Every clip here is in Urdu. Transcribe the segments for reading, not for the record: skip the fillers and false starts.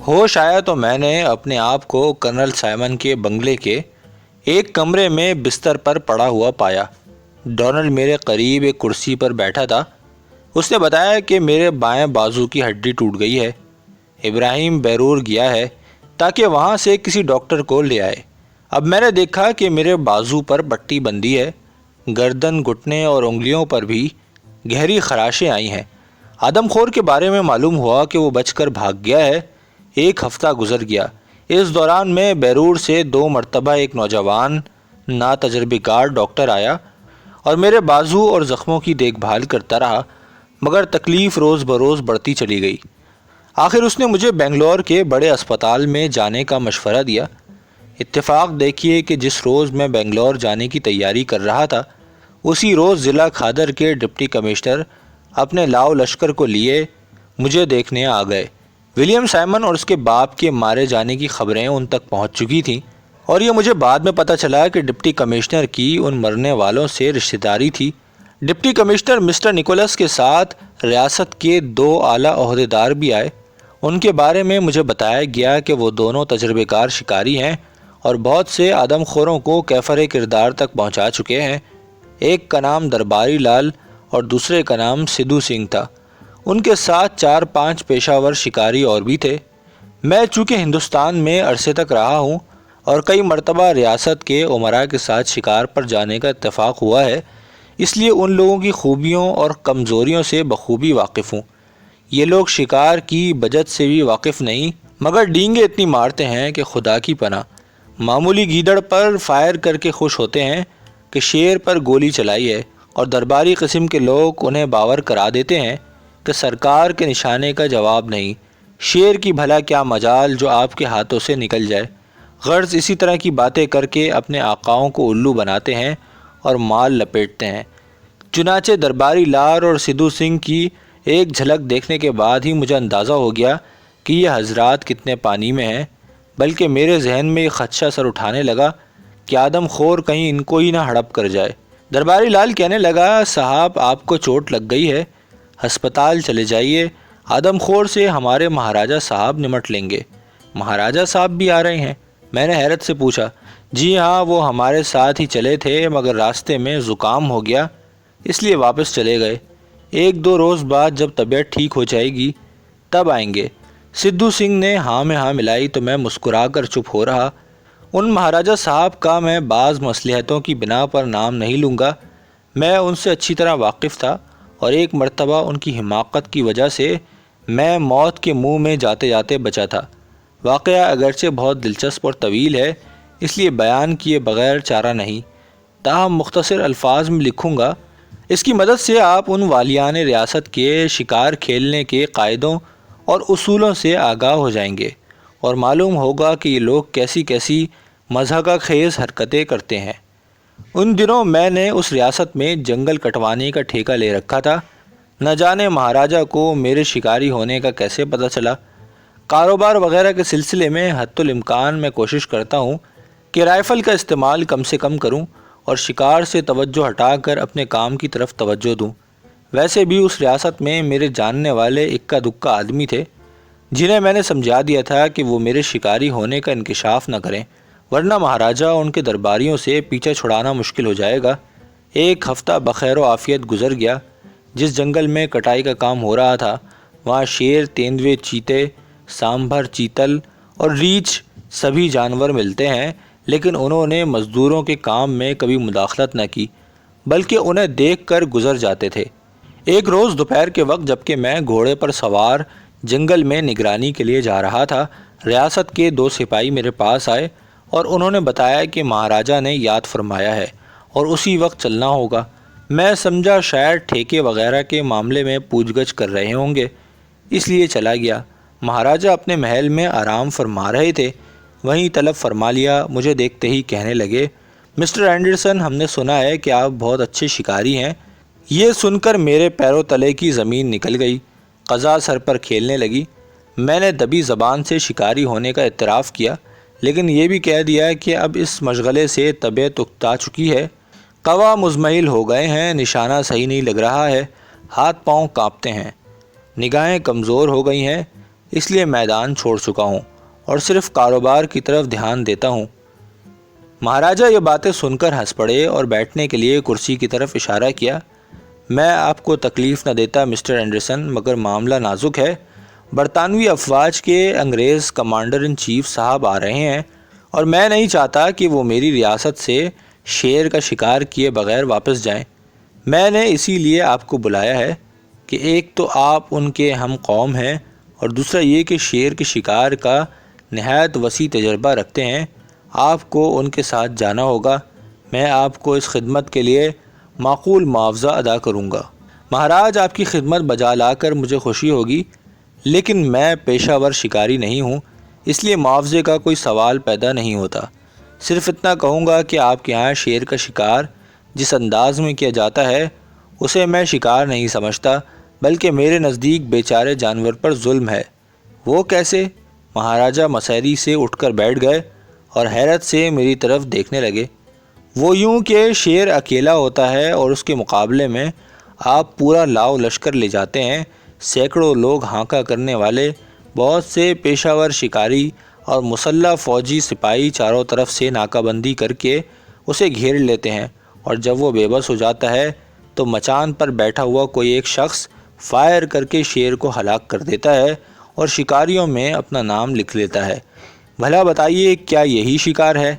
ہوش آیا تو میں نے اپنے آپ کو کرنل سائمن کے بنگلے کے ایک کمرے میں بستر پر پڑا ہوا پایا۔ ڈونلڈ میرے قریب ایک کرسی پر بیٹھا تھا۔ اس نے بتایا کہ میرے بائیں بازو کی ہڈی ٹوٹ گئی ہے۔ ابراہیم بیرور گیا ہے تاکہ وہاں سے کسی ڈاکٹر کو لے آئے۔ اب میں نے دیکھا کہ میرے بازو پر پٹی بندھی ہے، گردن، گھٹنے اور انگلیوں پر بھی گہری خراشیں آئی ہیں۔ آدم خور کے بارے میں معلوم ہوا کہ وہ بچ کر بھاگ گیا ہے۔ ایک ہفتہ گزر گیا۔ اس دوران میں بیرور سے 2 مرتبہ ایک نوجوان ناتجربہ کار ڈاکٹر آیا اور میرے بازو اور زخموں کی دیکھ بھال کرتا رہا، مگر تکلیف روز بروز بڑھتی چلی گئی۔ آخر اس نے مجھے بنگلور کے بڑے اسپتال میں جانے کا مشورہ دیا۔ اتفاق دیکھیے کہ جس روز میں بنگلور جانے کی تیاری کر رہا تھا، اسی روز ضلع کھادر کے ڈپٹی کمشنر اپنے لاؤ لشکر کو لیے مجھے دیکھنے آ گئے۔ ولیم سائمن اور اس کے باپ کے مارے جانے کی خبریں ان تک پہنچ چکی تھیں، اور یہ مجھے بعد میں پتہ چلا کہ ڈپٹی کمشنر کی ان مرنے والوں سے رشتہ داری تھی۔ ڈپٹی کمشنر مسٹر نکولس کے ساتھ ریاست کے 2 اعلیٰ عہدیدار بھی آئے۔ ان کے بارے میں مجھے بتایا گیا کہ وہ دونوں تجربہ کار شکاری ہیں اور بہت سے آدم خوروں کو کیفر کردار تک پہنچا چکے ہیں۔ ایک کا نام درباری لال اور دوسرے کا نام سدھو سنگھ تھا۔ ان کے ساتھ 4-5 پیشہ ور شکاری اور بھی تھے۔ میں چونکہ ہندوستان میں عرصے تک رہا ہوں اور کئی مرتبہ ریاست کے امراء کے ساتھ شکار پر جانے کا اتفاق ہوا ہے، اس لیے ان لوگوں کی خوبیوں اور کمزوریوں سے بخوبی واقف ہوں۔ یہ لوگ شکار کی بجت سے بھی واقف نہیں، مگر ڈینگیں اتنی مارتے ہیں کہ خدا کی پناہ۔ معمولی گیدڑ پر فائر کر کے خوش ہوتے ہیں کہ شیر پر گولی چلائی ہے، اور درباری قسم کے لوگ انہیں باور کرا دیتے ہیں کہ سرکار کے نشانے کا جواب نہیں، شیر کی بھلا کیا مجال جو آپ کے ہاتھوں سے نکل جائے۔ غرض اسی طرح کی باتیں کر کے اپنے آقاؤں کو الو بناتے ہیں اور مال لپیٹتے ہیں۔ چنانچہ درباری لال اور سدھو سنگھ کی ایک جھلک دیکھنے کے بعد ہی مجھے اندازہ ہو گیا کہ یہ حضرات کتنے پانی میں ہیں، بلکہ میرے ذہن میں یہ خدشہ سر اٹھانے لگا کہ آدم خور کہیں ان کو ہی نہ ہڑپ کر جائے۔ درباری لال کہنے لگا، صاحب آپ کو چوٹ لگ گئی ہے، ہسپتال چلے جائیے، آدم خور سے ہمارے مہاراجہ صاحب نمٹ لیں گے۔ مہاراجہ صاحب بھی آ رہے ہیں؟ میں نے حیرت سے پوچھا۔ جی ہاں، وہ ہمارے ساتھ ہی چلے تھے، مگر راستے میں زکام ہو گیا، اس لیے واپس چلے گئے۔ 1-2 روز بعد جب طبیعت ٹھیک ہو جائے گی تب آئیں گے۔ سدھو سنگھ نے ہاں میں ہاں ملائی تو میں مسکرا کر چپ ہو رہا۔ ان مہاراجہ صاحب کا میں بعض مصلحتوں کی بنا پر نام نہیں لوں گا۔ میں ان سے اچھی طرح واقف تھا، اور ایک مرتبہ ان کی حماقت کی وجہ سے میں موت کے منہ میں جاتے جاتے بچا تھا۔ واقعہ اگرچہ بہت دلچسپ اور طویل ہے، اس لیے بیان کیے بغیر چارہ نہیں، تاہم مختصر الفاظ میں لکھوں گا۔ اس کی مدد سے آپ ان والیان ریاست کے شکار کھیلنے کے قاعدوں اور اصولوں سے آگاہ ہو جائیں گے، اور معلوم ہوگا کہ یہ لوگ کیسی کیسی مضحکہ خیز حرکتیں کرتے ہیں۔ ان دنوں میں نے اس ریاست میں جنگل کٹوانے کا ٹھیکہ لے رکھا تھا۔ نہ جانے مہاراجہ کو میرے شکاری ہونے کا کیسے پتہ چلا۔ کاروبار وغیرہ کے سلسلے میں حتی الامکان میں کوشش کرتا ہوں کہ رائفل کا استعمال کم سے کم کروں اور شکار سے توجہ ہٹا کر اپنے کام کی طرف توجہ دوں۔ ویسے بھی اس ریاست میں میرے جاننے والے اکا دکا آدمی تھے، جنہیں میں نے سمجھا دیا تھا کہ وہ میرے شکاری ہونے کا انکشاف نہ کریں، ورنہ مہاراجہ ان کے درباریوں سے پیچھا چھڑانا مشکل ہو جائے گا۔ 1 ہفتہ بخیر و عافیت گزر گیا۔ جس جنگل میں کٹائی کا کام ہو رہا تھا، وہاں شیر، تیندوے، چیتے، سانبھر، چیتل اور ریچھ سبھی جانور ملتے ہیں، لیکن انہوں نے مزدوروں کے کام میں کبھی مداخلت نہ کی، بلکہ انہیں دیکھ کر گزر جاتے تھے۔ ایک روز دوپہر کے وقت جبکہ میں گھوڑے پر سوار جنگل میں نگرانی کے لیے جا رہا تھا، ریاست کے 2 سپاہی میرے پاس آئے اور انہوں نے بتایا کہ مہاراجہ نے یاد فرمایا ہے اور اسی وقت چلنا ہوگا۔ میں سمجھا شاید ٹھیکے وغیرہ کے معاملے میں پوچھ گچھ کر رہے ہوں گے، اس لیے چلا گیا۔ مہاراجہ اپنے محل میں آرام فرما رہے تھے، وہیں طلب فرما لیا۔ مجھے دیکھتے ہی کہنے لگے، مسٹر اینڈرسن، ہم نے سنا ہے کہ آپ بہت اچھے شکاری ہیں۔ یہ سن کر میرے پیروں تلے کی زمین نکل گئی، قضا سر پر کھیلنے لگی۔ میں نے دبی زبان سے شکاری ہونے کا اعتراف کیا، لیکن یہ بھی کہہ دیا کہ اب اس مشغلے سے طبیعت اکتا چکی ہے، قوا مزمحل ہو گئے ہیں، نشانہ صحیح نہیں لگ رہا ہے، ہاتھ پاؤں کانپتے ہیں، نگاہیں کمزور ہو گئی ہیں۔ اس لیے میدان چھوڑ چکا ہوں اور صرف کاروبار کی طرف دھیان دیتا ہوں۔ مہاراجہ یہ باتیں سن کر ہنس پڑے اور بیٹھنے کے لیے کرسی کی طرف اشارہ کیا۔ میں آپ کو تکلیف نہ دیتا مسٹر اینڈرسن، مگر معاملہ نازک ہے۔ برطانوی افواج کے انگریز کمانڈر ان چیف صاحب آ رہے ہیں اور میں نہیں چاہتا کہ وہ میری ریاست سے شیر کا شکار کیے بغیر واپس جائیں۔ میں نے اسی لیے آپ کو بلایا ہے کہ ایک تو آپ ان کے ہم قوم ہیں اور دوسرا یہ کہ شیر کے شکار کا نہایت وسیع تجربہ رکھتے ہیں۔ آپ کو ان کے ساتھ جانا ہوگا۔ میں آپ کو اس خدمت کے لیے معقول معاوضہ ادا کروں گا۔ مہاراج، آپ کی خدمت بجا لا کر مجھے خوشی ہوگی، لیکن میں پیشہ ور شکاری نہیں ہوں، اس لیے معاوضے کا کوئی سوال پیدا نہیں ہوتا۔ صرف اتنا کہوں گا کہ آپ کے یہاں شیر کا شکار جس انداز میں کیا جاتا ہے اسے میں شکار نہیں سمجھتا، بلکہ میرے نزدیک بیچارے جانور پر ظلم ہے۔ وہ کیسے؟ مہاراجہ مسیری سے اٹھ کر بیٹھ گئے اور حیرت سے میری طرف دیکھنے لگے۔ وہ یوں کہ شیر اکیلا ہوتا ہے اور اس کے مقابلے میں آپ پورا لاؤ لشکر لے جاتے ہیں، سینکڑوں لوگ ہانکا کرنے والے، بہت سے پیشہ ور شکاری اور مسلح فوجی سپاہی چاروں طرف سے ناکہ بندی کر کے اسے گھیر لیتے ہیں، اور جب وہ بے بس ہو جاتا ہے تو مچان پر بیٹھا ہوا کوئی ایک شخص فائر کر کے شیر کو ہلاک کر دیتا ہے اور شکاریوں میں اپنا نام لکھ لیتا ہے۔ بھلا بتائیے، کیا یہی شکار ہے؟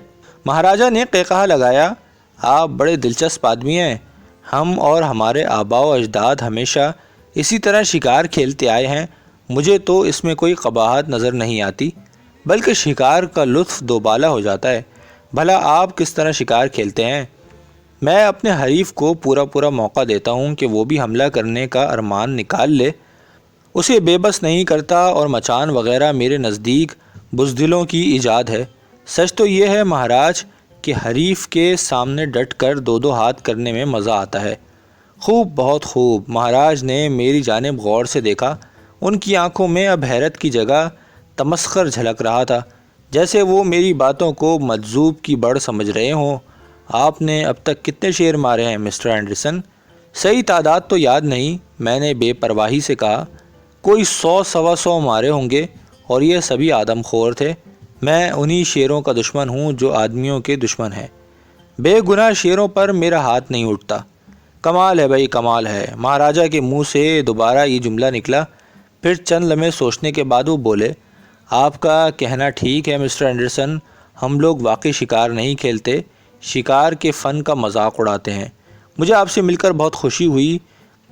مہاراجہ نے قہقہہ لگایا۔ آپ بڑے دلچسپ آدمی ہیں۔ ہم اور ہمارے آباء و اجداد ہمیشہ اسی طرح شکار کھیلتے آئے ہیں۔ مجھے تو اس میں کوئی قباحت نظر نہیں آتی، بلکہ شکار کا لطف دوبالا ہو جاتا ہے۔ بھلا آپ کس طرح شکار کھیلتے ہیں؟ میں اپنے حریف کو پورا موقع دیتا ہوں کہ وہ بھی حملہ کرنے کا ارمان نکال لے، اسے بے بس نہیں کرتا، اور مچان وغیرہ میرے نزدیک بزدلوں کی ایجاد ہے۔ سچ تو یہ ہے مہاراج کہ حریف کے سامنے ڈٹ کر دو ہاتھ کرنے میں مزہ آتا ہے۔ خوب، بہت خوب۔ مہاراج نے میری جانب غور سے دیکھا۔ ان کی آنکھوں میں اب حیرت کی جگہ تمسخر جھلک رہا تھا، جیسے وہ میری باتوں کو مجذوب کی بڑھ سمجھ رہے ہوں۔ آپ نے اب تک کتنے شیر مارے ہیں مسٹر اینڈرسن؟ صحیح تعداد تو یاد نہیں، میں نے بے پرواہی سے کہا۔ کوئی 100 سوا 100 مارے ہوں گے، اور یہ سبھی آدم خور تھے۔ میں انہی شیروں کا دشمن ہوں جو آدمیوں کے دشمن ہیں۔ بے گناہ شیروں پر میرا ہاتھ نہیں اٹھتا۔ کمال ہے بھائی، کمال ہے۔ مہاراجہ کے منہ سے دوبارہ یہ جملہ نکلا۔ پھر چند لمحے سوچنے کے بعد وہ بولے، آپ کا کہنا ٹھیک ہے مسٹر اینڈرسن، ہم لوگ واقعی شکار نہیں کھیلتے، شکار کے فن کا مذاق اڑاتے ہیں۔ مجھے آپ سے مل کر بہت خوشی ہوئی۔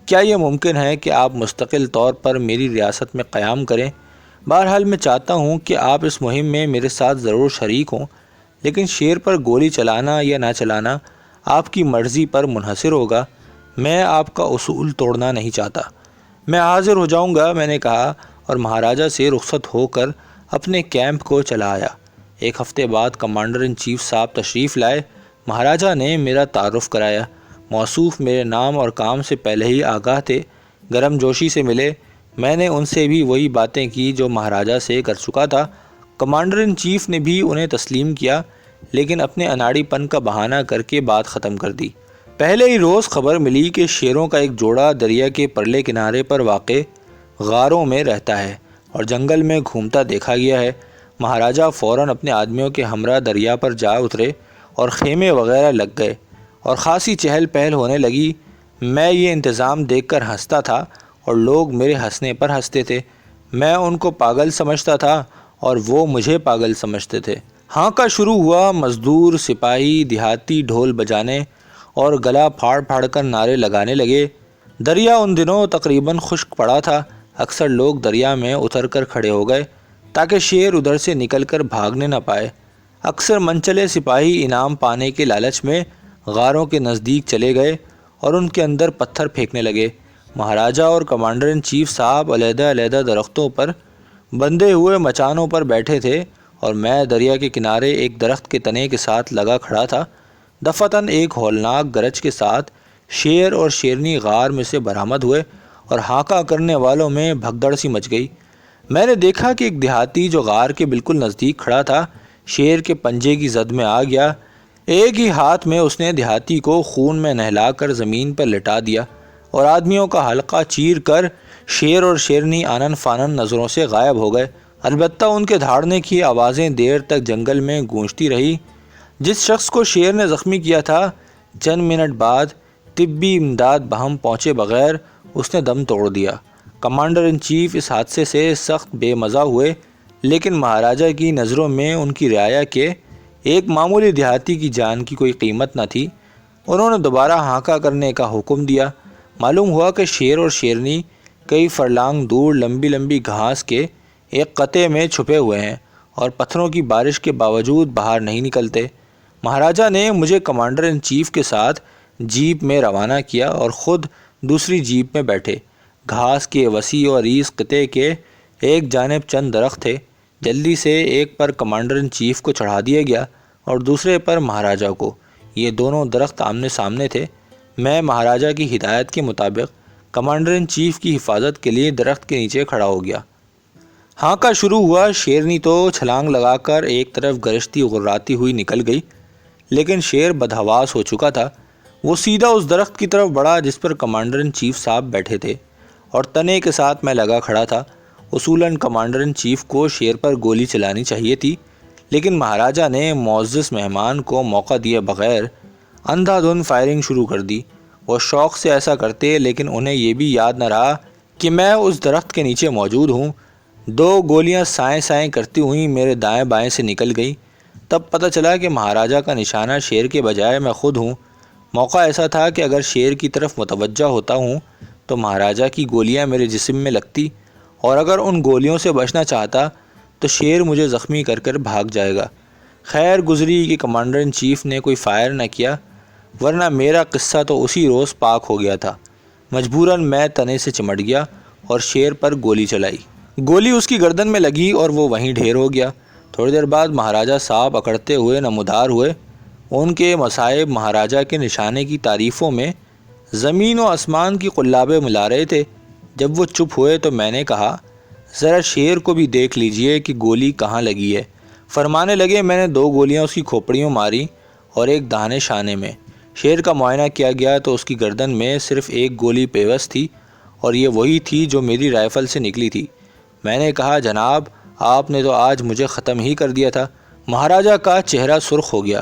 کیا یہ ممکن ہے کہ آپ مستقل طور پر میری ریاست میں قیام کریں؟ بہرحال میں چاہتا ہوں کہ آپ اس مہم میں میرے ساتھ ضرور شریک ہوں، لیکن شیر پر گولی چلانا یا نہ چلانا آپ کی مرضی پر منحصر ہوگا۔ میں آپ کا اصول توڑنا نہیں چاہتا۔ میں حاضر ہو جاؤں گا، میں نے کہا، اور مہاراجہ سے رخصت ہو کر اپنے کیمپ کو چلا آیا۔ ایک ہفتے بعد کمانڈر ان چیف صاحب تشریف لائے۔ مہاراجہ نے میرا تعارف کرایا۔ موصوف میرے نام اور کام سے پہلے ہی آگاہ تھے، گرم جوشی سے ملے۔ میں نے ان سے بھی وہی باتیں کی جو مہاراجہ سے کر چکا تھا۔ کمانڈر ان چیف نے بھی انہیں تسلیم کیا، لیکن اپنے اناڑی پن کا بہانہ کر کے بات ختم کر دی۔ پہلے ہی روز خبر ملی کہ شیروں کا ایک جوڑا دریا کے پرلے کنارے پر واقع غاروں میں رہتا ہے اور جنگل میں گھومتا دیکھا گیا ہے۔ مہاراجہ فوراً اپنے آدمیوں کے ہمراہ دریا پر جا اترے اور خیمے وغیرہ لگ گئے اور خاصی چہل پہل ہونے لگی۔ میں یہ انتظام دیکھ کر ہنستا تھا اور لوگ میرے ہنسنے پر ہنستے تھے۔ میں ان کو پاگل سمجھتا تھا اور وہ مجھے پاگل سمجھتے تھے۔ ہانکا شروع ہوا۔ مزدور، سپاہی، دیہاتی ڈھول بجانے اور گلا پھاڑ پھاڑ کر نعرے لگانے لگے۔ دریا ان دنوں تقریباً خشک پڑا تھا۔ اکثر لوگ دریا میں اتر کر کھڑے ہو گئے تاکہ شیر ادھر سے نکل کر بھاگنے نہ پائے۔ اکثر منچلے سپاہی انعام پانے کے لالچ میں غاروں کے نزدیک چلے گئے اور ان کے اندر پتھر پھینکنے لگے۔ مہاراجہ اور کمانڈر ان چیف صاحب علیحدہ علیحدہ درختوں پر بندھے ہوئے مچانوں پر بیٹھے تھے اور میں دریا کے کنارے ایک درخت کے تنے کے ساتھ لگا کھڑا تھا۔ دفعتاً ایک ہولناک گرج کے ساتھ شیر اور شیرنی غار میں سے برآمد ہوئے اور ہانکا کرنے والوں میں بھگدڑ سی مچ گئی۔ میں نے دیکھا کہ ایک دیہاتی جو غار کے بالکل نزدیک کھڑا تھا شیر کے پنجے کی زد میں آ گیا۔ ایک ہی ہاتھ میں اس نے دیہاتی کو خون میں نہلا کر زمین پر لٹا دیا اور آدمیوں کا حلقہ چیر کر شیر اور شیرنی آنن فانن نظروں سے غائب ہو گئے، البتہ ان کے دھاڑنے کی آوازیں دیر تک جنگل میں گونجتی رہی۔ جس شخص کو شیر نے زخمی کیا تھا، چند منٹ بعد طبی امداد بہم پہنچے بغیر اس نے دم توڑ دیا۔ کمانڈر ان چیف اس حادثے سے سخت بے مزہ ہوئے، لیکن مہاراجہ کی نظروں میں ان کی رعایا کے ایک معمولی دیہاتی کی جان کی کوئی قیمت نہ تھی۔ انہوں نے دوبارہ ہانکا کرنے کا حکم دیا۔ معلوم ہوا کہ شیر اور شیرنی کئی فرلانگ دور لمبی لمبی گھاس کے ایک قطعے میں چھپے ہوئے ہیں اور پتھروں کی بارش کے باوجود باہر نہیں نکلتے۔ مہاراجہ نے مجھے کمانڈر ان چیف کے ساتھ جیپ میں روانہ کیا اور خود دوسری جیپ میں بیٹھے۔ گھاس کے وسیع اور عریض قطعے کے ایک جانب چند درخت تھے۔ جلدی سے ایک پر کمانڈر ان چیف کو چڑھا دیا گیا اور دوسرے پر مہاراجہ کو۔ یہ دونوں درخت آمنے سامنے تھے۔ میں مہاراجہ کی ہدایت کے مطابق کمانڈر ان چیف کی حفاظت کے لیے درخت کے نیچے کھڑا ہو گیا۔ ہانکا شروع ہوا۔ شیرنی تو چھلانگ لگا کر ایک طرف گرجتی غراتی ہوئی نکل گئی، لیکن شیر بدحواس ہو چکا تھا۔ وہ سیدھا اس درخت کی طرف بڑھا جس پر کمانڈر ان چیف صاحب بیٹھے تھے، اور تنے کے ساتھ میں لگا کھڑا تھا۔ اصولاً کمانڈر ان چیف کو شیر پر گولی چلانی چاہیے تھی، لیکن مہاراجہ نے معزز مہمان کو موقع دیے بغیر اندھا دھند فائرنگ شروع کر دی۔ وہ شوق سے ایسا کرتے، لیکن انہیں یہ بھی یاد نہ رہا کہ میں اس درخت کے نیچے موجود ہوں۔ دو گولیاں سائیں سائیں کرتی ہوئیں میرے دائیں بائیں سے نکل گئیں۔ تب پتہ چلا کہ مہاراجہ کا نشانہ شیر کے بجائے میں خود ہوں۔ موقع ایسا تھا کہ اگر شیر کی طرف متوجہ ہوتا ہوں تو مہاراجہ کی گولیاں میرے جسم میں لگتی، اور اگر ان گولیوں سے بچنا چاہتا تو شیر مجھے زخمی کر کر بھاگ جائے گا۔ خیر گزری کہ کمانڈر ان چیف نے کوئی فائر نہ کیا، ورنہ میرا قصہ تو اسی روز پاک ہو گیا تھا۔ مجبوراً میں تنے سے چمٹ گیا اور شیر پر گولی چلائی۔ گولی اس کی گردن میں لگی اور وہ وہیں ڈھیر ہو گیا۔ تھوڑی دیر بعد مہاراجہ صاحب اکڑتے ہوئے نمودار ہوئے۔ ان کے مصائب مہاراجہ کے نشانے کی تعریفوں میں زمین و آسمان کی قلابیں ملا رہے تھے۔ جب وہ چپ ہوئے تو میں نے کہا، ذرا شیر کو بھی دیکھ لیجئے کہ گولی کہاں لگی ہے۔ فرمانے لگے، میں نے 2 گولیاں اس کی کھوپڑیوں ماری اور ایک داہنے شانے میں۔ شیر کا معائنہ کیا گیا تو اس کی گردن میں صرف ایک گولی پیوست تھی، اور یہ وہی تھی جو میری رائفل سے نکلی تھی۔ میں نے کہا، جناب آپ نے تو آج مجھے ختم ہی کر دیا تھا۔ مہاراجہ کا چہرہ سرخ ہو گیا۔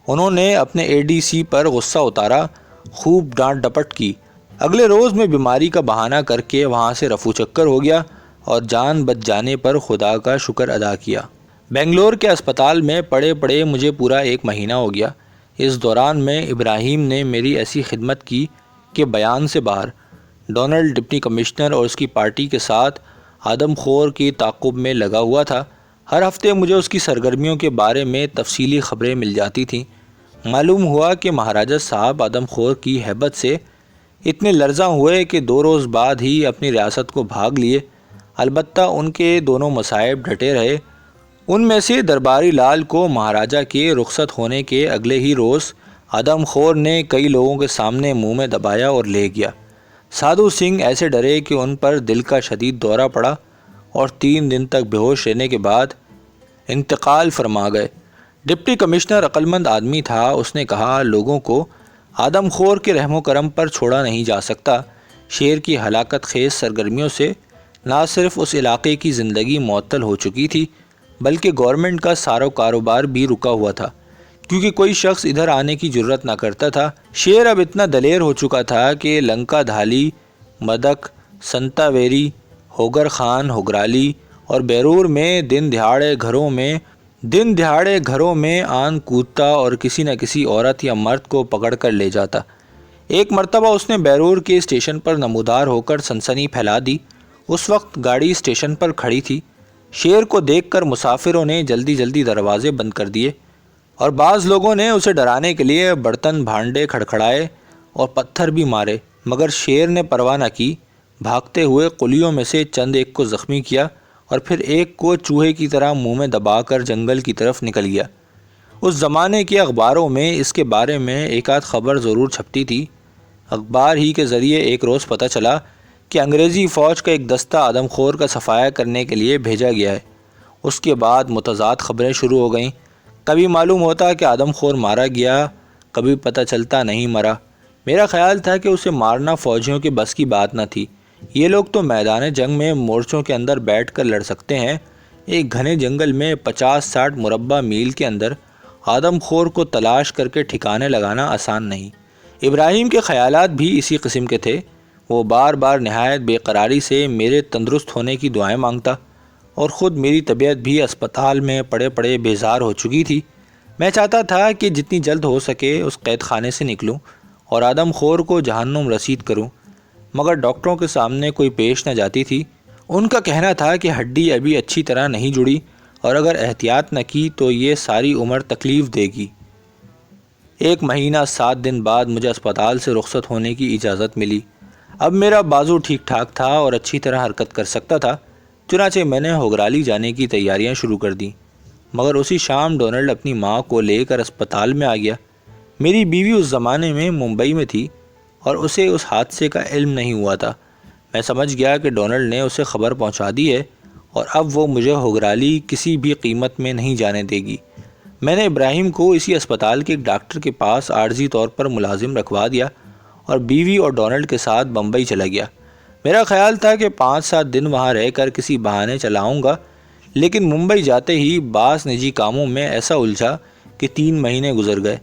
انہوں نے اپنے ADC پر غصہ اتارا، خوب ڈانٹ ڈپٹ کی۔ اگلے روز میں بیماری کا بہانہ کر کے وہاں سے رفو چکر ہو گیا اور جان بچ جانے پر خدا کا شکر ادا کیا۔ بنگلور کے اسپتال میں پڑے پڑے مجھے پورا 1 مہینہ ہو گیا۔ اس دوران میں ابراہیم نے میری ایسی خدمت کی کہ بیان سے باہر۔ ڈونلڈ ڈپٹی کمشنر اور اس کی پارٹی کے ساتھ آدم خور کی تعاقب میں لگا ہوا تھا۔ ہر ہفتے مجھے اس کی سرگرمیوں کے بارے میں تفصیلی خبریں مل جاتی تھیں۔ معلوم ہوا کہ مہاراجہ صاحب آدم خور کی ہیبت سے اتنے لرزاں ہوئے کہ 2 روز بعد ہی اپنی ریاست کو بھاگ لیے۔ البتہ ان کے دونوں مصائب ڈٹے رہے۔ ان میں سے درباری لال کو مہاراجہ کے رخصت ہونے کے اگلے ہی روز آدم خور نے کئی لوگوں کے سامنے منہ میں دبایا اور لے گیا۔ سادھو سنگھ ایسے ڈرے کہ ان پر دل کا شدید دورہ پڑا اور 3 دن تک بے ہوش رہنے کے بعد انتقال فرما گئے۔ ڈپٹی کمشنر عقلمند آدمی تھا۔ اس نے کہا، لوگوں کو آدم خور کے رحم و کرم پر چھوڑا نہیں جا سکتا۔ شیر کی ہلاکت خیز سرگرمیوں سے نہ صرف اس علاقے کی زندگی معطل ہو چکی تھی، بلکہ گورنمنٹ کا سارا کاروبار بھی رکا ہوا تھا، کیونکہ کوئی شخص ادھر آنے کی جرت نہ کرتا تھا۔ شیر اب اتنا دلیر ہو چکا تھا کہ لنکا دھالی، مدک، سنتا ویری، ہوگر خان، ہوگرالی اور بیرور میں دن دہاڑے گھروں میں آن کودتا اور کسی نہ کسی عورت یا مرد کو پکڑ کر لے جاتا۔ ایک مرتبہ اس نے بیرور کے اسٹیشن پر نمودار ہو کر سنسنی پھیلا دی۔ اس وقت گاڑی اسٹیشن پر کھڑی تھی۔ شیر کو دیکھ کر مسافروں نے جلدی جلدی دروازے بند کر دیے، اور بعض لوگوں نے اسے ڈرانے کے لیے برتن بھانڈے کھڑکھڑائے اور پتھر بھی مارے، مگر شیر نے پرواہ نہ کی۔ بھاگتے ہوئے قلیوں میں سے چند ایک کو زخمی کیا اور پھر ایک کو چوہے کی طرح منہ میں دبا کر جنگل کی طرف نکل گیا۔ اس زمانے کے اخباروں میں اس کے بارے میں ایک آدھ خبر ضرور چھپتی تھی۔ اخبار ہی کے ذریعے ایک روز پتہ چلا کہ انگریزی فوج کا ایک دستہ آدم خور کا صفایا کرنے کے لیے بھیجا گیا ہے۔ اس کے بعد متضاد خبریں شروع ہو گئیں۔ کبھی معلوم ہوتا کہ آدم خور مارا گیا، کبھی پتہ چلتا نہیں مرا۔ میرا خیال تھا کہ اسے مارنا فوجیوں کے بس کی بات نہ تھی، یہ لوگ تو میدان جنگ میں مورچوں کے اندر بیٹھ کر لڑ سکتے ہیں، ایک گھنے جنگل میں 50-60 مربع میل کے اندر آدم خور کو تلاش کر کے ٹھکانے لگانا آسان نہیں۔ ابراہیم کے خیالات بھی اسی قسم کے تھے۔ وہ بار بار نہایت بے قراری سے میرے تندرست ہونے کی دعائیں مانگتا، اور خود میری طبیعت بھی اسپتال میں پڑے پڑے بیزار ہو چکی تھی۔ میں چاہتا تھا کہ جتنی جلد ہو سکے اس قید خانے سے نکلوں اور آدم خور کو جہنم رسید کروں، مگر ڈاکٹروں کے سامنے کوئی پیش نہ جاتی تھی۔ ان کا کہنا تھا کہ ہڈی ابھی اچھی طرح نہیں جڑی، اور اگر احتیاط نہ کی تو یہ ساری عمر تکلیف دے گی۔ 1 مہینہ 7 دن بعد مجھے اسپتال سے رخصت ہونے کی اجازت ملی۔ اب میرا بازو ٹھیک ٹھاک تھا اور اچھی طرح حرکت کر سکتا تھا، چنانچہ میں نے ہوگرالی جانے کی تیاریاں شروع کر دیں۔ مگر اسی شام ڈونلڈ اپنی ماں کو لے کر اسپتال میں آ گیا۔ میری بیوی اس زمانے میں ممبئی میں تھی اور اسے اس حادثے کا علم نہیں ہوا تھا۔ میں سمجھ گیا کہ ڈونلڈ نے اسے خبر پہنچا دی ہے اور اب وہ مجھے ہوگرالی کسی بھی قیمت میں نہیں جانے دے گی۔ میں نے ابراہیم کو اسی اسپتال کے ایک ڈاکٹر کے پاس عارضی طور پر ملازم رکھوا دیا اور بیوی اور ڈونلڈ کے ساتھ بمبئی چلا گیا۔ میرا خیال تھا کہ 5-7 دن وہاں رہ کر کسی بہانے چلا آؤں گا، لیکن ممبئی جاتے ہی بعض نجی کاموں میں ایسا الجھا کہ 3 مہینے گزر گئے۔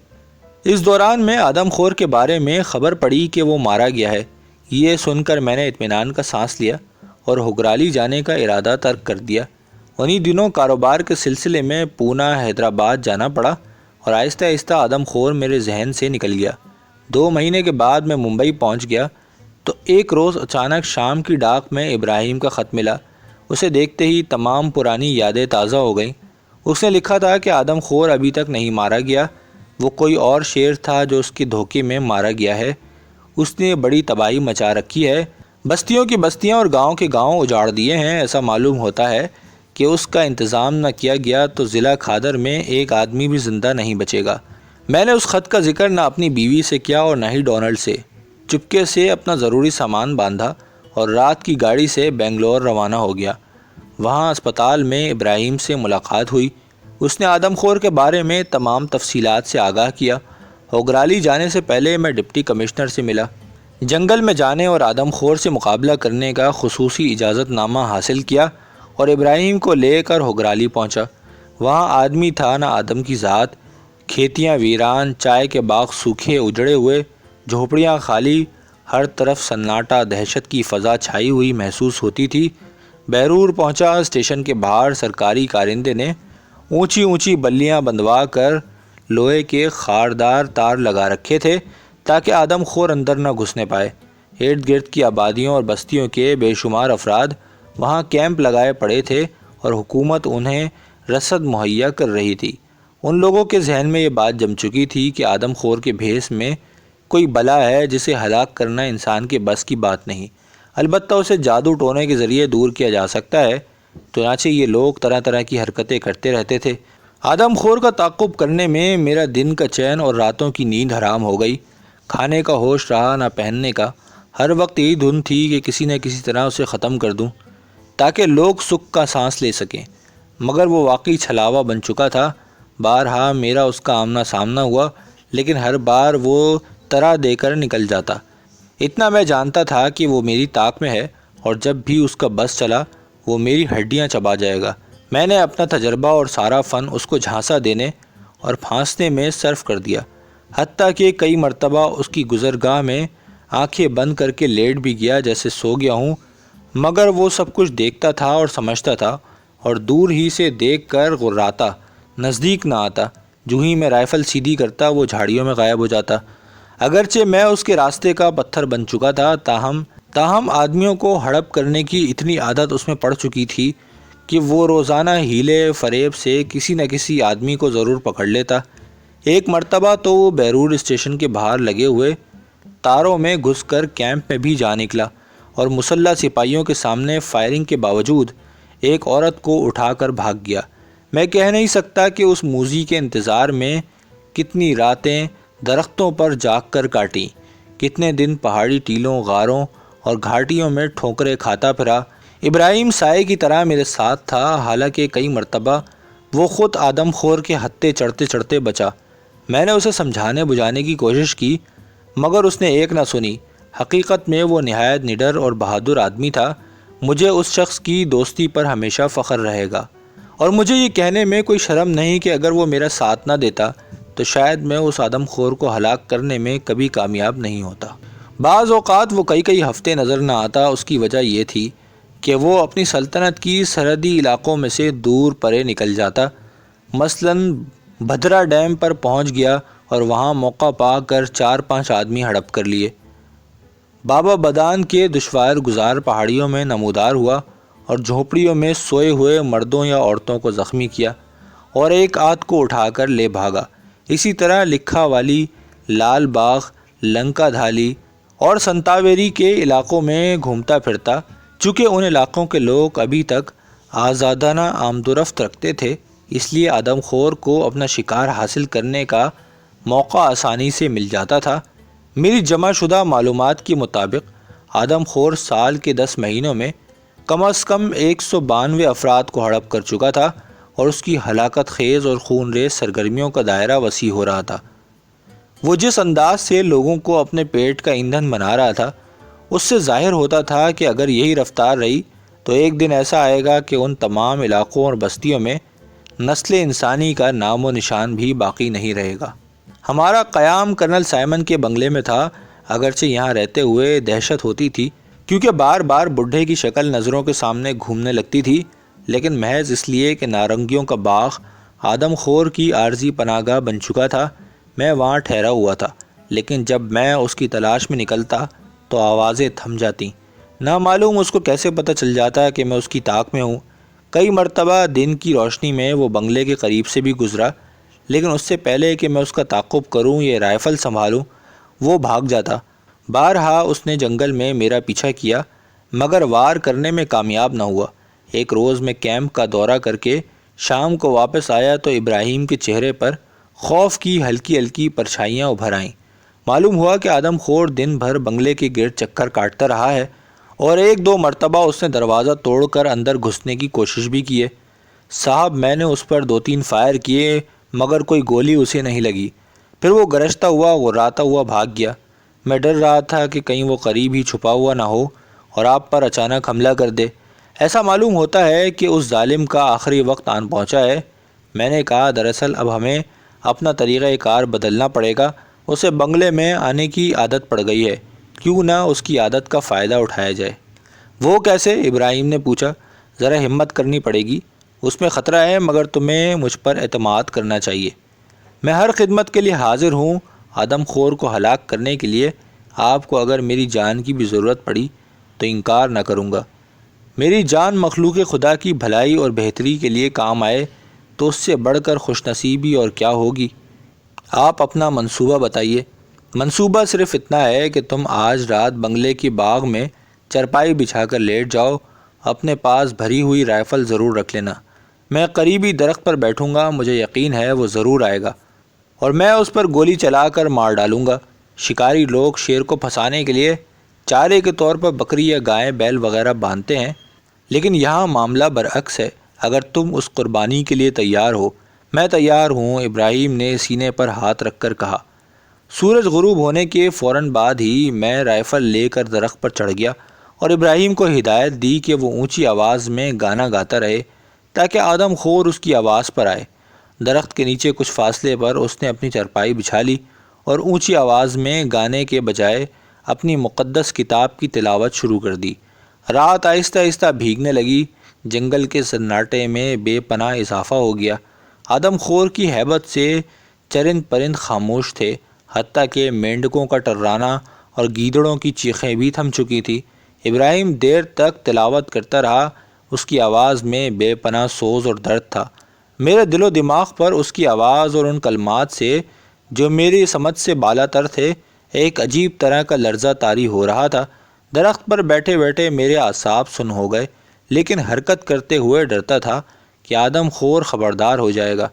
اس دوران میں آدم خور کے بارے میں خبر پڑی کہ وہ مارا گیا ہے۔ یہ سن کر میں نے اطمینان کا سانس لیا اور ہوگرالی جانے کا ارادہ ترک کر دیا۔ انہی دنوں کاروبار کے سلسلے میں پونا حیدرآباد جانا پڑا اور آہستہ آہستہ آدم خور میرے ذہن سے نکل گیا۔ 2 مہینے کے بعد میں ممبئی پہنچ گیا تو ایک روز اچانک شام کی ڈاک میں ابراہیم کا خط ملا۔ اسے دیکھتے ہی تمام پرانی یادیں تازہ ہو گئیں۔ اس نے لکھا تھا کہ آدم خور ابھی تک نہیں مارا گیا، وہ کوئی اور شیر تھا جو اس کے دھوکے میں مارا گیا ہے۔ اس نے بڑی تباہی مچا رکھی ہے، بستیوں کی بستیاں اور گاؤں کے گاؤں اجاڑ دیے ہیں۔ ایسا معلوم ہوتا ہے کہ اس کا انتظام نہ کیا گیا تو ضلع کھادر میں ایک آدمی بھی زندہ نہیں بچے گا۔ میں نے اس خط کا ذکر نہ اپنی بیوی سے کیا اور نہ ہی ڈونلڈ سے۔ چپکے سے اپنا ضروری سامان باندھا اور رات کی گاڑی سے بنگلور روانہ ہو گیا۔ وہاں اسپتال میں ابراہیم سے ملاقات ہوئی۔ اس نے آدم خور کے بارے میں تمام تفصیلات سے آگاہ کیا۔ ہوگرالی جانے سے پہلے میں ڈپٹی کمشنر سے ملا۔ جنگل میں جانے اور آدم خور سے مقابلہ کرنے کا خصوصی اجازت نامہ حاصل کیا اور ابراہیم کو لے کر ہوگرالی پہنچا۔ وہاں آدمی تھا نہ آدم کی ذات، کھیتیاں ویران، چائے کے باغ سوکھے اجڑے ہوئے، جھوپڑیاں خالی، ہر طرف سناٹا، دہشت کی فضا چھائی ہوئی محسوس ہوتی تھی۔ بیرور پہنچا۔ اسٹیشن کے باہر سرکاری کارندے نے اونچی اونچی بلیاں بندھوا کر لوہے کے خاردار تار لگا رکھے تھے تاکہ آدم خور اندر نہ گھسنے پائے۔ ارد گرد کی آبادیوں اور بستیوں کے بے شمار افراد وہاں کیمپ لگائے پڑے تھے اور حکومت انہیں رسد مہیا کر رہی تھی۔ ان لوگوں کے ذہن میں یہ بات جم چکی تھی کہ آدم خور کے بھیس میں کوئی بلا ہے جسے ہلاک کرنا انسان کے بس کی بات نہیں، البتہ اسے جادو ٹونے کے ذریعے دور کیا جا سکتا ہے۔ چنانچہ یہ لوگ طرح طرح کی حرکتیں کرتے رہتے تھے۔ آدم خور کا تعاقب کرنے میں میرا دن کا چین اور راتوں کی نیند حرام ہو گئی۔ کھانے کا ہوش رہا نہ پہننے کا۔ ہر وقت یہی دھن تھی کہ کسی نہ کسی طرح اسے ختم کر دوں تاکہ لوگ سکھ کا سانس لے سکیں، مگر وہ واقعی چھلاوا بن چکا تھا۔ بارہا میرا اس کا آمنا سامنا ہوا، لیکن ہر بار وہ طرح دے کر نکل جاتا۔ اتنا میں جانتا تھا کہ وہ میری طاق میں ہے اور جب بھی اس کا بس چلا وہ میری ہڈیاں چبا جائے گا۔ میں نے اپنا تجربہ اور سارا فن اس کو جھانسا دینے اور پھانسنے میں صرف کر دیا، حتیٰ کہ کئی مرتبہ اس کی گزرگاہ میں آنکھیں بند کر کے لیٹ بھی گیا جیسے سو گیا ہوں، مگر وہ سب کچھ دیکھتا تھا اور سمجھتا تھا اور دور ہی سے دیکھ کر غراتا، نزدیک نہ آتا۔ جو ہی میں رائفل سیدھی کرتا وہ جھاڑیوں میں غائب ہو جاتا۔ اگرچہ میں اس کے راستے کا پتھر بن چکا تھا، تاہم آدمیوں کو ہڑپ کرنے کی اتنی عادت اس میں پڑ چکی تھی کہ وہ روزانہ ہیلے فریب سے کسی نہ کسی آدمی کو ضرور پکڑ لیتا۔ ایک مرتبہ تو وہ بیرور اسٹیشن کے باہر لگے ہوئے تاروں میں گھس کر کیمپ میں بھی جا نکلا اور مسلح سپاہیوں کے سامنے فائرنگ کے باوجود ایک عورت کو اٹھا کر بھاگ گیا۔ میں کہہ نہیں سکتا کہ اس موذی کے انتظار میں کتنی راتیں درختوں پر جاگ کر کاٹی، کتنے دن پہاڑی ٹیلوں، غاروں اور گھاٹیوں میں ٹھوکریں کھاتا پھرا۔ ابراہیم سائے کی طرح میرے ساتھ تھا، حالانکہ کئی مرتبہ وہ خود آدم خور کے ہتھے چڑھتے چڑھتے بچا۔ میں نے اسے سمجھانے بجھانے کی کوشش کی، مگر اس نے ایک نہ سنی۔ حقیقت میں وہ نہایت نڈر اور بہادر آدمی تھا۔ مجھے اس شخص کی دوستی پر ہمیشہ فخر رہے گا، اور مجھے یہ کہنے میں کوئی شرم نہیں کہ اگر وہ میرا ساتھ نہ دیتا تو شاید میں اس آدم خور کو ہلاک کرنے میں کبھی کامیاب نہیں ہوتا۔ بعض اوقات وہ کئی ہفتے نظر نہ آتا۔ اس کی وجہ یہ تھی کہ وہ اپنی سلطنت کی سرحدی علاقوں میں سے دور پرے نکل جاتا۔ مثلاً بھدرا ڈیم پر پہنچ گیا اور وہاں موقع پا کر 4-5 آدمی ہڑپ کر لیے۔ بابا بدان کے دشوار گزار پہاڑیوں میں نمودار ہوا اور جھونپڑیوں میں سوئے ہوئے مردوں یا عورتوں کو زخمی کیا اور ایک آدھ کو اٹھا کر لے بھاگا۔ اسی طرح لکھا والی، لال باغ، لنکا دھالی اور سنتاویری کے علاقوں میں گھومتا پھرتا۔ چونکہ ان علاقوں کے لوگ ابھی تک آزادانہ آمد و رفت رکھتے تھے، اس لیے آدم خور کو اپنا شکار حاصل کرنے کا موقع آسانی سے مل جاتا تھا۔ میری جمع شدہ معلومات کے مطابق آدم خور سال کے 10 مہینوں میں کم از کم 192 افراد کو ہڑپ کر چکا تھا، اور اس کی ہلاکت خیز اور خون ریز سرگرمیوں کا دائرہ وسیع ہو رہا تھا۔ وہ جس انداز سے لوگوں کو اپنے پیٹ کا ایندھن بنا رہا تھا، اس سے ظاہر ہوتا تھا کہ اگر یہی رفتار رہی تو ایک دن ایسا آئے گا کہ ان تمام علاقوں اور بستیوں میں نسل انسانی کا نام و نشان بھی باقی نہیں رہے گا۔ ہمارا قیام کرنل سائمن کے بنگلے میں تھا۔ اگرچہ یہاں رہتے ہوئے دہشت ہوتی تھی، کیونکہ بار بار بڈھے کی شکل نظروں کے سامنے گھومنے لگتی تھی، لیکن محض اس لیے کہ نارنگیوں کا باغ آدم خور کی عارضی پناہ گاہ بن چکا تھا، میں وہاں ٹھہرا ہوا تھا۔ لیکن جب میں اس کی تلاش میں نکلتا تو آوازیں تھم جاتیں۔ نہ معلوم اس کو کیسے پتہ چل جاتا کہ میں اس کی طاق میں ہوں۔ کئی مرتبہ دن کی روشنی میں وہ بنگلے کے قریب سے بھی گزرا، لیکن اس سے پہلے کہ میں اس کا تعاقب کروں یا رائفل سنبھالوں، وہ بھاگ جاتا۔ بارہا اس نے جنگل میں میرا پیچھا کیا، مگر وار کرنے میں کامیاب نہ ہوا۔ ایک روز میں کیمپ کا دورہ کر کے شام کو واپس آیا تو ابراہیم کے چہرے پر خوف کی ہلکی ہلکی پرچھائیاں ابھر آئیں۔ معلوم ہوا کہ آدم خور دن بھر بنگلے کے گرد چکر کاٹتا رہا ہے، اور 1-2 مرتبہ اس نے دروازہ توڑ کر اندر گھسنے کی کوشش بھی کی ہے۔ صاحب، میں نے اس پر 2-3 فائر کیے، مگر کوئی گولی اسے نہیں لگی۔ پھر وہ گرجتا ہوا غراتا ہوا بھاگ گیا۔ میں ڈر رہا تھا کہ کہیں وہ قریب ہی چھپا ہوا نہ ہو اور آپ پر اچانک حملہ کر دے۔ ایسا معلوم ہوتا ہے کہ اس ظالم کا آخری وقت آن پہنچا ہے۔ میں نے کہا، دراصل اب ہمیں اپنا طریقہ کار بدلنا پڑے گا۔ اسے بنگلے میں آنے کی عادت پڑ گئی ہے، کیوں نہ اس کی عادت کا فائدہ اٹھایا جائے۔ وہ کیسے؟ ابراہیم نے پوچھا۔ ذرا ہمت کرنی پڑے گی، اس میں خطرہ ہے، مگر تمہیں مجھ پر اعتماد کرنا چاہیے۔ میں ہر خدمت کے لیے حاضر ہوں۔ آدم خور کو ہلاک کرنے کے لیے آپ کو اگر میری جان کی بھی ضرورت پڑی تو انکار نہ کروں گا۔ میری جان مخلوق خدا کی بھلائی اور بہتری کے لیے کام آئے تو اس سے بڑھ کر خوش نصیبی اور کیا ہوگی۔ آپ اپنا منصوبہ بتائیے۔ منصوبہ صرف اتنا ہے کہ تم آج رات بنگلے کی باغ میں چرپائی بچھا کر لیٹ جاؤ۔ اپنے پاس بھری ہوئی رائفل ضرور رکھ لینا۔ میں قریبی درخت پر بیٹھوں گا، مجھے یقین ہے وہ ضرور آئے گا، اور میں اس پر گولی چلا کر مار ڈالوں گا۔ شکاری لوگ شیر کو پھنسانے کے لیے چارے کے طور پر بکری یا گائے بیل وغیرہ باندھتے ہیں، لیکن یہاں معاملہ برعکس ہے۔ اگر تم اس قربانی کے لیے تیار ہو۔ میں تیار ہوں، ابراہیم نے سینے پر ہاتھ رکھ کر کہا۔ سورج غروب ہونے کے فوراً بعد ہی میں رائفل لے کر درخت پر چڑھ گیا اور ابراہیم کو ہدایت دی کہ وہ اونچی آواز میں گانا گاتا رہے تاکہ آدم خور اس کی آواز پر آئے۔ درخت کے نیچے کچھ فاصلے پر اس نے اپنی چرپائی بچھا لی اور اونچی آواز میں گانے کے بجائے اپنی مقدس کتاب کی تلاوت شروع کر دی۔ رات آہستہ آہستہ بھیگنے لگی۔ جنگل کے سناٹے میں بے پناہ اضافہ ہو گیا۔ آدم خور کی ہیبت سے چرند پرند خاموش تھے، حتیٰ کہ مینڈکوں کا ٹرانا اور گیدڑوں کی چیخیں بھی تھم چکی تھی۔ ابراہیم دیر تک تلاوت کرتا رہا۔ اس کی آواز میں بے پناہ سوز اور درد تھا۔ میرے دل و دماغ پر اس کی آواز اور ان کلمات سے جو میری سمجھ سے بالا تر تھے ایک عجیب طرح کا لرزہ طاری ہو رہا تھا۔ درخت پر بیٹھے بیٹھے میرے اعصاب سن ہو گئے، لیکن حرکت کرتے ہوئے ڈرتا تھا کہ آدم خور خبردار ہو جائے گا۔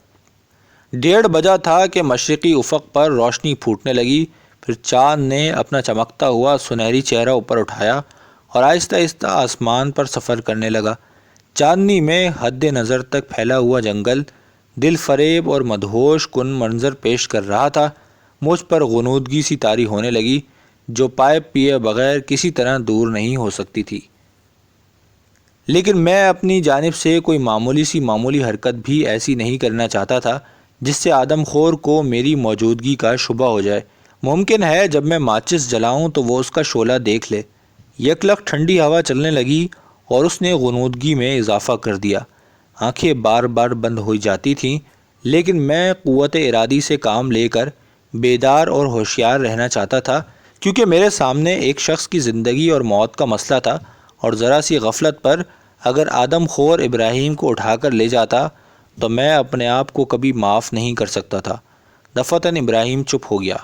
1:30 بجا تھا کہ مشرقی افق پر روشنی پھوٹنے لگی۔ پھر چاند نے اپنا چمکتا ہوا سنہری چہرہ اوپر اٹھایا اور آہستہ آہستہ آسمان پر سفر کرنے لگا۔ چاندنی میں حد نظر تک پھیلا ہوا جنگل دل فریب اور مدہوش کن منظر پیش کر رہا تھا۔ مجھ پر غنودگی سی طاری ہونے لگی۔ جو پائپ پیے بغیر کسی طرح دور نہیں ہو سکتی تھی۔ لیکن میں اپنی جانب سے کوئی معمولی حرکت بھی ایسی نہیں کرنا چاہتا تھا جس سے آدم خور کو میری موجودگی کا شبہ ہو جائے۔ ممکن ہے جب میں ماچس جلاؤں تو وہ اس کا شعلہ دیکھ لے۔ یکلخت ٹھنڈی ہوا چلنے لگی اور اس نے غنودگی میں اضافہ کر دیا۔ آنکھیں بار بار بند ہو جاتی تھیں، لیکن میں قوت ارادی سے کام لے کر بیدار اور ہوشیار رہنا چاہتا تھا، کیونکہ میرے سامنے ایک شخص کی زندگی اور موت کا مسئلہ تھا، اور ذرا سی غفلت پر اگر آدم خور ابراہیم کو اٹھا کر لے جاتا تو میں اپنے آپ کو کبھی معاف نہیں کر سکتا تھا۔ دفعتاً ابراہیم چپ ہو گیا۔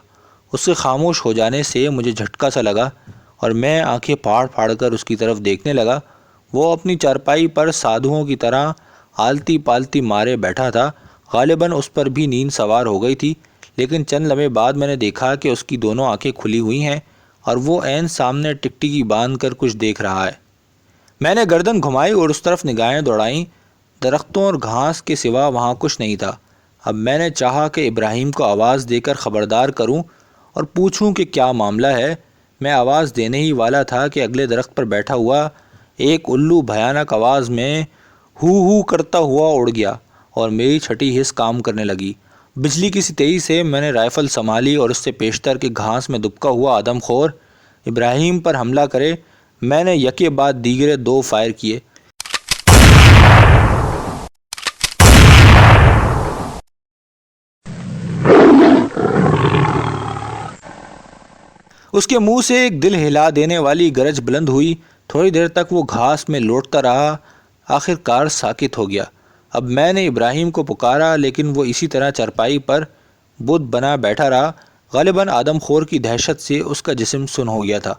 اس کے خاموش ہو جانے سے مجھے جھٹکا سا لگا اور میں آنکھیں پھاڑ پھاڑ کر اس کی طرف دیکھنے لگا۔ وہ اپنی چارپائی پر سادھوؤں کی طرح آلتی پالتی مارے بیٹھا تھا۔ غالباً اس پر بھی نیند سوار ہو گئی تھی، لیکن چند لمحے بعد میں نے دیکھا کہ اس کی دونوں آنکھیں کھلی ہوئی ہیں اور وہ عین سامنے ٹکٹکی باندھ کر کچھ دیکھ رہا ہے۔ میں نے گردن گھمائی اور اس طرف نگاہیں دوڑائیں۔ درختوں اور گھاس کے سوا وہاں کچھ نہیں تھا۔ اب میں نے چاہا کہ ابراہیم کو آواز دے کر خبردار کروں اور پوچھوں کہ کیا معاملہ ہے۔ میں آواز دینے ہی والا تھا کہ اگلے درخت پر بیٹھا ہوا ایک الو بھیانک آواز میں ہو کرتا ہوا اڑ گیا اور میری چھٹی حس کام کرنے لگی۔ بجلی کی سی تیزی سے میں نے رائفل سنبھالی اور اس سے پیشتر کے گھاس میں دبکا ہوا آدم خور ابراہیم پر حملہ کرے میں نے یکے بعد دیگرے 2 فائر کیے۔ اس کے منہ سے ایک دل ہلا دینے والی گرج بلند ہوئی۔ تھوڑی دیر تک وہ گھاس میں لوٹتا رہا، آخر کار ساکت ہو گیا۔ اب میں نے ابراہیم کو پکارا، لیکن وہ اسی طرح چارپائی پر بت بنا بیٹھا رہا۔ غالباً آدم خور کی دہشت سے اس کا جسم سن ہو گیا تھا۔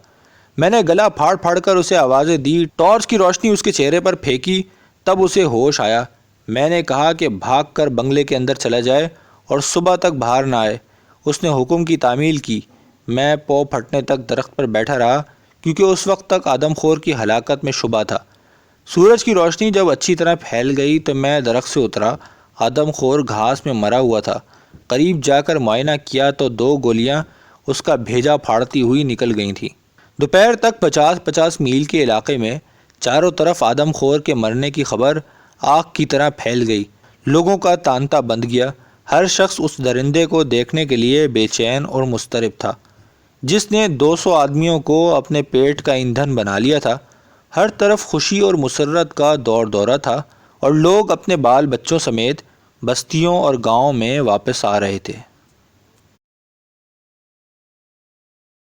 میں نے گلا پھاڑ پھاڑ کر اسے آوازیں دی، ٹارچ کی روشنی اس کے چہرے پر پھینکی، تب اسے ہوش آیا۔ میں نے کہا کہ بھاگ کر بنگلے کے اندر چلا جائے اور صبح تک باہر نہ آئے۔ اس نے حکم کی تعمیل کی۔ میں پو پھٹنے تک درخت پر بیٹھا رہا، کیونکہ اس وقت تک آدم خور کی ہلاکت میں شبہ تھا۔ سورج کی روشنی جب اچھی طرح پھیل گئی تو میں درخت سے اترا۔ آدم خور گھاس میں مرا ہوا تھا۔ قریب جا کر معائنہ کیا تو 2 گولیاں اس کا بھیجا پھاڑتی ہوئی نکل گئی تھیں۔ دوپہر تک 50 میل کے علاقے میں چاروں طرف آدم خور کے مرنے کی خبر آگ کی طرح پھیل گئی۔ لوگوں کا تانتا بندھ گیا۔ ہر شخص اس درندے کو دیکھنے کے لیے بے چین اور مضطرب تھا جس نے 200 آدمیوں کو اپنے پیٹ کا ایندھن بنا لیا تھا۔ ہر طرف خوشی اور مسرت کا دور دورہ تھا اور لوگ اپنے بال بچوں سمیت بستیوں اور گاؤں میں واپس آ رہے تھے۔